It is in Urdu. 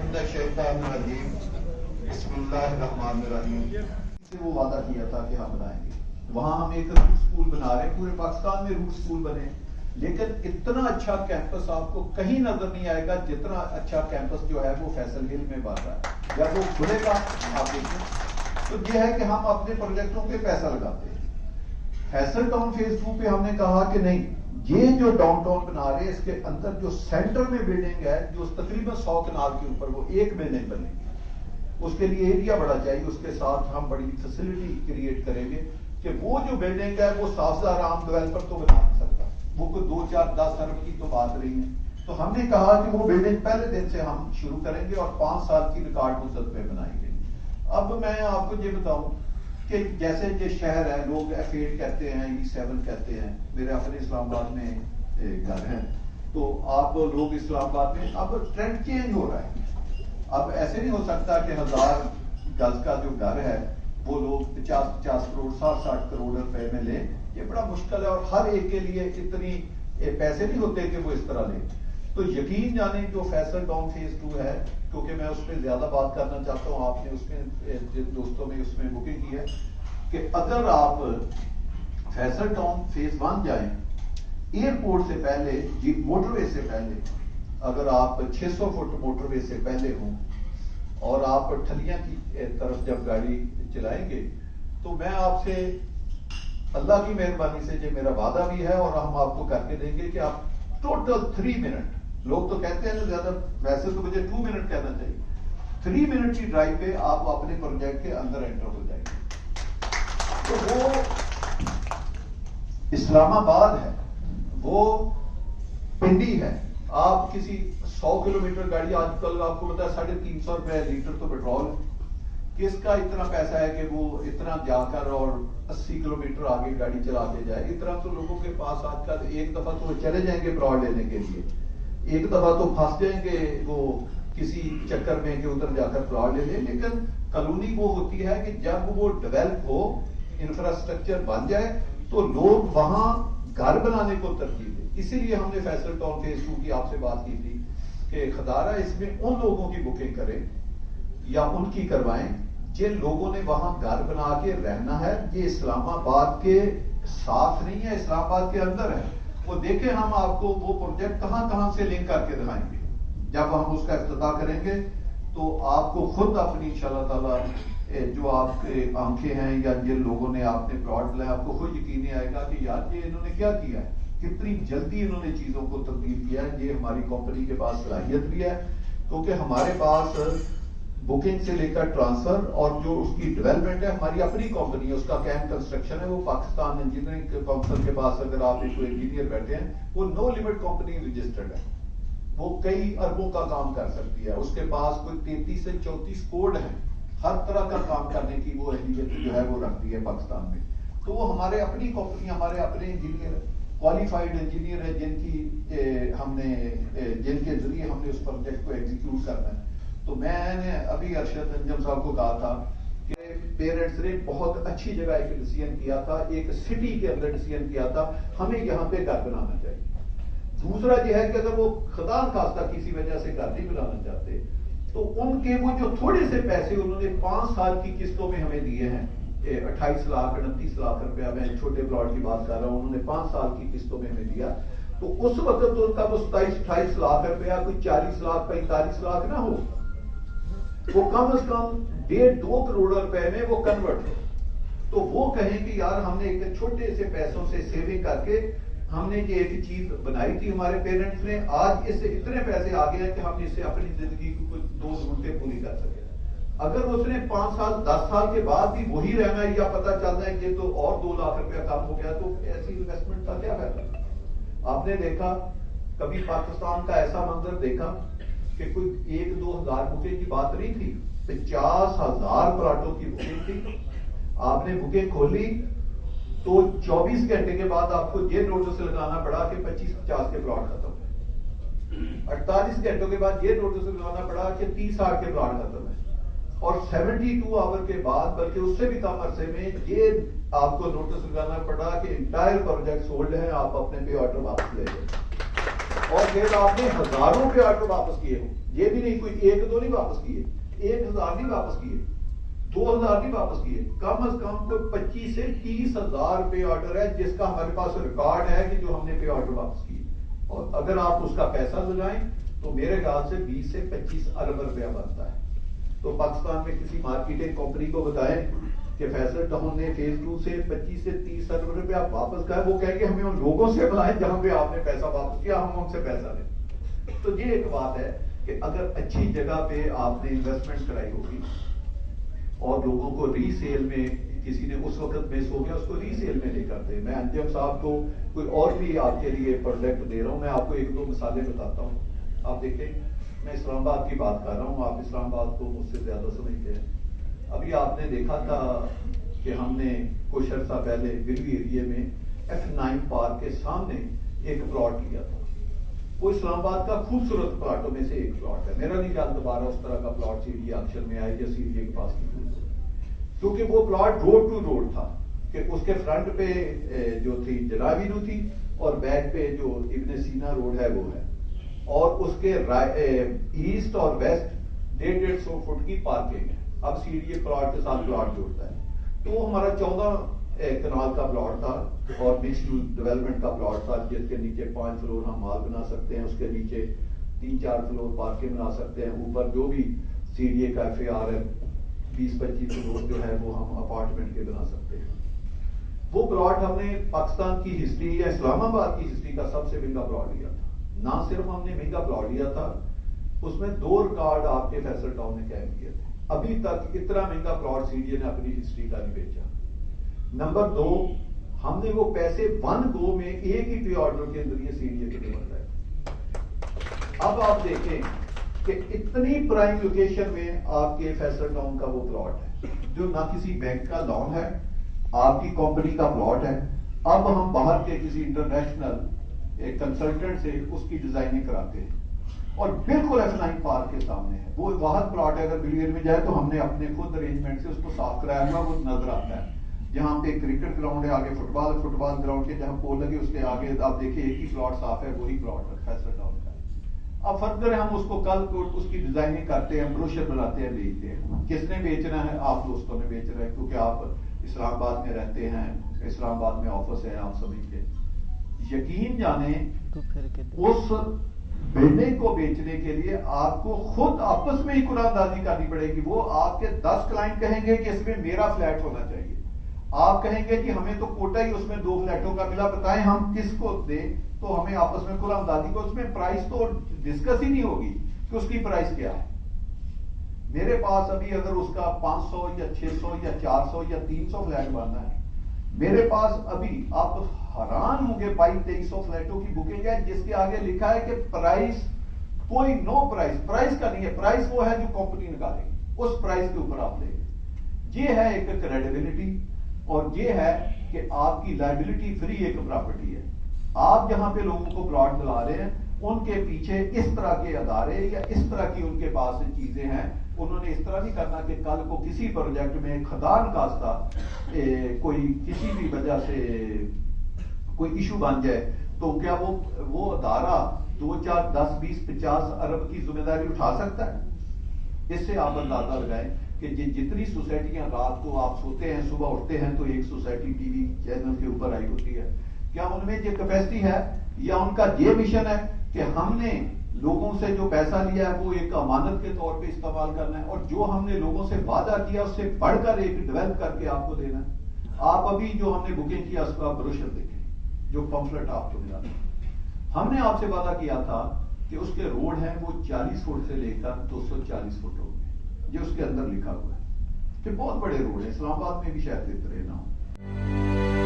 من الشیطان الرجیم بسم اللہ الرحمن الرحیم سے وہ وعدہ کیا تھا کہ ہم بنائیں گے. وہاں ہم ایک روٹ سکول بنا رہے ہیں, پورے پاکستان میں روٹ سکول بنے, لیکن اتنا اچھا کیمپس آپ کو کہیں نظر نہیں آئے گا جتنا اچھا کیمپس جو ہے وہ فیصل ہل میں بن رہا ہے. جب وہ کھلے گا آپ دیکھیں تو یہ ہے کہ ہم اپنے پروجیکٹوں پہ پیسہ لگاتے ہیں. فیصل ٹاؤن فیز 2 پہ ہم نے کہا کہ نہیں, یہ جو ڈاؤن ٹاؤن بنا رہے ہیں اس کے اندر جو سینٹر میں بلڈنگ ہے جو تقریباً 100 کنال کے اوپر وہ ایک بلڈنگ بنے گی, اس کے لیے ایریا بڑا چاہیے, اس کے ساتھ ہم بڑی فیسلٹی کریٹ کریں گے کہ وہ جو بلڈنگ ہے وہ 7,000 عام ڈیولپر تو بنا نہیں سکتا, وہ کوئی 2, 4, 10 ارب کی تو بات رہی ہے. تو ہم نے کہا کہ وہ بلڈنگ پہلے دن سے ہم شروع کریں گے اور 5 سال کی ریکارڈ مدت میں بنائیں گے. اب میں آپ کو یہ بتاؤں کہ جیسے یہ شہر ہے, لوگ F8 کہتے ہیں, E7 کہتے ہیں, میرے اپنے اسلام آباد میں گھر ہیں, تو آپ لوگ اسلام آباد میں اب ٹرینڈ چینج ہو رہا ہے. اب ایسے نہیں ہو سکتا کہ 1000 گز کا جو گھر ہے وہ لوگ 50 کروڑ 60 کروڑ روپے میں لیں, یہ بڑا مشکل ہے, اور ہر ایک کے لیے اتنی پیسے نہیں ہوتے کہ وہ اس طرح لیں. تو یقین جانیں جو فیصل ٹاؤن فیز 2 ہے, کیونکہ میں اس پہ زیادہ بات کرنا چاہتا ہوں, آپ نے اس میں جن دوستوں نے اس میں بکنگ کی ہے کہ اگر آپ فیصل ٹاؤن فیز 1 جائیں, ایئرپورٹ سے پہلے موٹر وے سے پہلے اگر آپ 600 فٹ موٹر وے سے پہلے ہوں اور آپ ٹھلیاں کی طرف جب گاڑی چلائیں گے, تو میں آپ سے اللہ کی مہربانی سے یہ میرا وعدہ بھی ہے اور ہم آپ کو کر کے دیں گے کہ آپ ٹوٹل 3 منٹ, لوگ تو کہتے ہیں زیادہ, ویسے تو مجھے 2 منٹ کہنا چاہیے, 3 منٹ کی ڈرائیو پہ آپ اپنے پروجیکٹ کے اندر انٹر ہو جائیں گے. تو وہ اسلام آباد ہے, وہ پنڈی ہے. آپ کسی 100 کلومیٹر گاڑی, آج کل آپ کو پتا ہے 350 روپے لیٹر تو پیٹرول, کس کا اتنا پیسہ ہے کہ وہ اتنا جا کر اور 80 کلومیٹر آگے گاڑی چلا کے جائے. اتنا تو لوگوں کے پاس آج کل, ایک دفعہ تو وہ چلے جائیں گے پلاٹ لینے کے لیے, ایک دفعہ تو پھنس جائیں گے وہ کسی چکر میں کہ ادھر جا کر پلاٹ لے لیں. لیکن کالونی وہ ہوتی ہے کہ جب وہ ڈیولپ ہو, انفراسٹرکچر بن جائے, تو لوگ وہاں گھر بنانے کو ترجیح دیں. اسی لیے ہم نے فیصل ٹاؤن فیز 2 کی آپ سے بات کی تھی کہ خدارہ اس میں ان لوگوں کی بکنگ کریں یا ان کی کروائیں جن لوگوں نے وہاں گھر بنا کے رہنا ہے. یہ اسلام آباد کے ساتھ نہیں ہے, اسلام آباد کے اندر ہے. وہ دیکھیں ہم آپ کو وہ پروجیکٹ کہاں کہاں سے لنک کر کے دکھائیں گے. جب ہم اس کا افتتاح کریں گے تو آپ کو خود اپنی انشاءاللہ تعالی جو آپ کے آنکھیں ہیں یا جن لوگوں نے آپ نے پلاٹ لیا, آپ کو خود یقین نہیں آئے گا کہ یار یہ انہوں نے کیا کیا ہے, کتنی جلدی انہوں نے چیزوں کو تبدیل کیا ہے. یہ ہماری کمپنی کے پاس صلاحیت بھی ہے, کیونکہ ہمارے پاس بکنگ سے لے کر ٹرانسفر اور جو اس کی ڈیولپمنٹ ہے, ہماری اپنی کمپنی ہے, اس کا کیم کنسٹرکشن ہے, وہ پاکستان انجینئرنگ کونسل کے پاس اگر آپ ایک انجینئر بیٹھے ہیں, وہ نو لمٹ کمپنی رجسٹرڈ ہے, وہ کئی اربوں کا کام کر سکتی ہے. اس کے پاس کوئی 33 سے 34 کوڈ ہیں, ہر طرح کا کام کرنے کی وہ اہلیت جو ہے وہ رکھتی ہے پاکستان میں. تو وہ ہمارے اپنی کمپنی, ہمارے اپنے انجینئر, کوالیفائڈ انجینئر ہے جن کی ہم نے جن کے ذریعے ہم نے اس پروجیکٹ کو ایگزیکیوٹ کرنا ہے. تو میں نے ابھی ارشد انجم صاحب کو کہا تھا کہ پیرنٹس نے بہت اچھی جگہ ایک ڈیسیژن کیا تھا, ایک سٹی کے اندر ڈیسیژن کیا تھا, ہمیں یہاں پہ گھر بنانا چاہیے. دوسرا یہ ہے کہ اگر وہ خدا نخواستہ کسی وجہ سے گھر نہیں بنانا چاہتے تو ان کے وہ جو تھوڑے سے پیسے انہوں نے 5 سال کی قسطوں میں ہمیں دیے ہیں, 28 لاکھ 29 لاکھ روپیہ, میں چھوٹے پلاٹ کی بات کر رہا ہوں, انہوں نے 5 سال کی قسطوں میں ہمیں دیا. تو اس وقت تو ان کا وہ 27-28 لاکھ روپیہ کوئی 40 لاکھ 45 لاکھ نہ ہو, وہ کم از کم 1.5-2 کروڑ روپے میں وہ کنورٹ ہو. تو وہ کہیں کہ یار ہم نے ایک چھوٹے سے پیسوں سے سیونگ کر کے ہم نے یہ ایک چیز بنائی تھی, ہمارے پیرنٹس نے, آج اس سے اتنے پیسے آ گئے ہیں کہ ہم اس سے اپنی زندگی کو کچھ 2 ضرورتیں پوری کر سکیں. اگر اس نے 5 سال 10 سال کے بعد بھی وہی رہنا ہے یا پتہ چلتا ہے کہ تو اور 2 لاکھ روپیہ کم ہو گیا, تو ایسی انویسٹمنٹ کا کیا فائدہ. آپ نے دیکھا کبھی پاکستان کا ایسا منظر دیکھا کہ کوئی 1-2 ہزار بکنگ کی بات نہیں تھی, 50,000 پلاٹوں کی بکنگ تھی. آپ نے بکنگ کھولی تو 24 گھنٹے کے بعد آپ کو یہ نوٹس لگانا پڑا کہ 25-50 کے پلاٹ ختم ہے, 48 گھنٹوں کے بعد یہ نوٹس لگانا پڑا کہ 30-60 کے پلاٹ ختم ہے, اور 72 آور کے بعد بلکہ اس سے بھی کم عرصے میں یہ آپ کو نوٹس لگانا پڑا کہ انٹائر پروجیکٹ سولڈ ہے, آپ اپنے پے آرڈر واپس لے لیں. اور پھر آپ نے ہزاروں پہ آرڈر واپس کیے ہوں. یہ بھی نہیں کوئی ایک دو نہیں واپس کیے, 1000 نہیں واپس کیے, 2000 نہیں واپس کیے, کم از کم کوئی 25 سے 30 ہزار پہ آرڈر ہے جس کا ہمارے پاس ریکارڈ ہے کہ جو ہم نے پہ آرڈر واپس کیے. اور اگر آپ اس کا پیسہ لگائیں تو میرے خیال سے 20 سے 25 ارب روپیہ بنتا ہے. تو پاکستان میں کسی مارکیٹنگ کمپنی کو بتائیں کہ فیصل ٹاؤن نے فیز 2 سے 25 سے 30 ارب روپیہ واپس کریں, وہ کہیں گے ہمیں ان لوگوں سے بلائیں جہاں پہ آپ نے پیسہ واپس کیا, ہم ان سے پیسہ لیں. تو یہ ایک بات ہے کہ اگر اچھی جگہ پہ آپ نے انویسٹمنٹ کرائی ہوگی اور لوگوں کو ری سیل میں کسی نے اس وقت مس ہو گیا اس کو ری سیل میں نہیں کرتے. میں انجم صاحب کو کوئی اور بھی آپ کے لیے پروڈکٹ دے رہا ہوں, میں آپ کو ایک دو مثالیں بتاتا ہوں. آپ دیکھیں میں اسلام آباد کی بات کر رہا ہوں, آپ اسلام آباد کو مجھ سے زیادہ سمجھتے ہیں. ابھی آپ نے دیکھا تھا کہ ہم نے کچھ عرصہ پہلے گروی ایریے میں F9 پارک کے سامنے ایک پلاٹ لیا تھا. وہ اسلام آباد کا خوبصورت پلاٹوں میں سے ایک پلاٹ ہے. میرا نہیں خیال دوبارہ اس طرح کا پلاٹ سیڈی آکشن میں آئے یا سیڈی کے پاس نہیں, کیونکہ وہ پلاٹ روڈ ٹو روڈ تھا کہ اس کے فرنٹ پہ جو تھی جنابینو تھی اور بیک پہ جو ابن سینا روڈ ہے وہ ہے, اور اس کے ایسٹ اور ویسٹ 150 فٹ کی پارکنگ ہے. اب سیڈی پلاٹ کے ساتھ پلاٹ جوڑتا ہے. تو وہ ہمارا 14 کنال کا پلاٹ تھا اور مکس یوز ڈیولپمنٹ کا پلاٹ تھا جس کے نیچے 5 فلور ہم مال بنا سکتے ہیں, اس کے نیچے 3-4 فلور پارکنگ بنا سکتے ہیں, اوپر جو بھی سی ڈی اے کا ایف اے آر ہے 20-25 فلور جو ہے وہ ہم اپارٹمنٹ کے بنا سکتے ہیں. وہ پلاٹ ہم نے پاکستان کی ہسٹری یا اسلام آباد کی ہسٹری کا سب سے مہنگا پلاٹ لیا تھا. نہ صرف ہم نے مہنگا پلاٹ لیا تھا, اس میں 2 ریکارڈ آپ کے فیصل ٹاؤن نے قائم کیے تھے. ابھی تک اتنا مہنگا پلاٹ سی ڈی اے نے اپنی ہسٹری کا نہیں بیچا. نمبر 2, ہم نے وہ پیسے 1 گو میں ایک ہی پی آرڈر کے ذریعے سی ڈی اے کے ڈیمانڈ لائے. اب آپ دیکھیں کہ اتنی پرائم لوکیشن میں آپ کے فیصل ٹاؤن کا وہ پلاٹ ہے جو نہ کسی بینک کا لون ہے, آپ کی کمپنی کا پلاٹ ہے. اب ہم باہر کے کسی انٹرنیشنل کنسلٹنٹ سے اس کی ڈیزائننگ کراتے ہیں اور بالکل F9 پارک کے سامنے ہے. وہ واحد پلاٹ ہے اگر بلیئر میں جائے تو ہم نے اپنے خود ارینجمنٹ سے اس کو صاف کرایا ہوا, وہ نظر آتا ہے. جہاں پہ کرکٹ گراؤنڈ ہے, آگے فٹ بال گراؤنڈ کے جہاں پول لگے اس کے آگے آپ دیکھیں ایک ہی پلاٹ صاف ہے, وہی پلاٹ ہے فیصل ٹاؤن کا. اب فردر ہم اس کو کل کو اس کی ڈیزائننگ کرتے ہیں, بروشر بناتے ہیں, بیچتے ہیں. کس نے بیچنا ہے؟ آپ دوستوں نے بیچ رہے ہیں, کیونکہ آپ اسلام آباد میں رہتے ہیں, اسلام آباد میں آفس ہے, آپ سمجھتے. یقین جانیں اس بلڈنگ کو بیچنے کے لیے آپ کو خود آپس میں ہی قرآن دازی کرنی پڑے گی. وہ آپ کے 10 کلائنٹ کہیں گے کہ اس میں میرا فلیٹ ہونا چاہیے, آپ کہیں گے کہ ہمیں تو کوٹا ہی اس میں 2 فلیٹوں کا ملا, بتائیں ہم کس کو دیں. تو ہمیں آپس میں قرآن دازی کو اس میں پرائس تو ڈسکس ہی نہیں ہوگی کہ اس کی پرائس کیا ہے. میرے پاس ابھی اگر اس کا 500 یا 600 یا 400 یا 300 فلیٹ بننا ہے, میرے پاس ابھی آپ حیران ہوں گے 2200 فلیٹوں کی بکنگ ہے جس کے آگے لکھا ہے کہ پرائس کوئی نو پرائس کا نہیں ہے. پرائس وہ ہے جو کمپنی نکالے گی, اس پرائس کے اوپر آپ لیں گے. یہ ہے ایک کریڈیبلٹی, اور یہ ہے کہ آپ کی لائبلٹی فری ایک پراپرٹی ہے. آپ جہاں پہ لوگوں کو پلاٹ دلا رہے ہیں ان کے پیچھے اس طرح کے ادارے یا اس طرح کی ان کے پاس چیزیں ہیں. انہوں نے اس طرح نہیں کرنا کہ کل کو کسی پروجیکٹ میں خدان کاستہ کوئی کسی بھی وجہ سے کوئی ایشو بن جائے تو کیا وہ ادارہ 2, 4, 10, 20, 50 ارب کی ذمہ داری اٹھا سکتا ہے؟ اس سے آپ اندازہ لگائیں کہ جتنی سوسائٹیاں رات کو آپ سوتے ہیں, صبح اٹھتے ہیں تو ایک سوسائٹی ٹی وی چینل کے اوپر آئی ہوتی ہے. کیا ان میں یہ کیپیسٹی ہے یا ان کا یہ مشن ہے کہ ہم نے لوگوں سے جو پیسہ لیا ہے وہ ایک امانت کے طور پہ استعمال کرنا ہے, اور جو ہم نے لوگوں سے وعدہ کیا اس سے بڑھ کر ایک ڈیولپ کر کے آپ کو دینا ہے؟ آپ ابھی جو ہم نے بکنگ کیا اس کا بروشر دیکھیں, جو پمفلٹ آپ کو ملا تھا. ہم نے آپ سے وعدہ کیا تھا کہ اس کے روڈ ہیں وہ 40 فٹ سے لے کر 240 فٹ ہو گئے. یہ اس کے اندر لکھا ہوا ہے کہ بہت بڑے روڈ ہیں. اسلام آباد میں بھی شاید اتنے نہ ہو.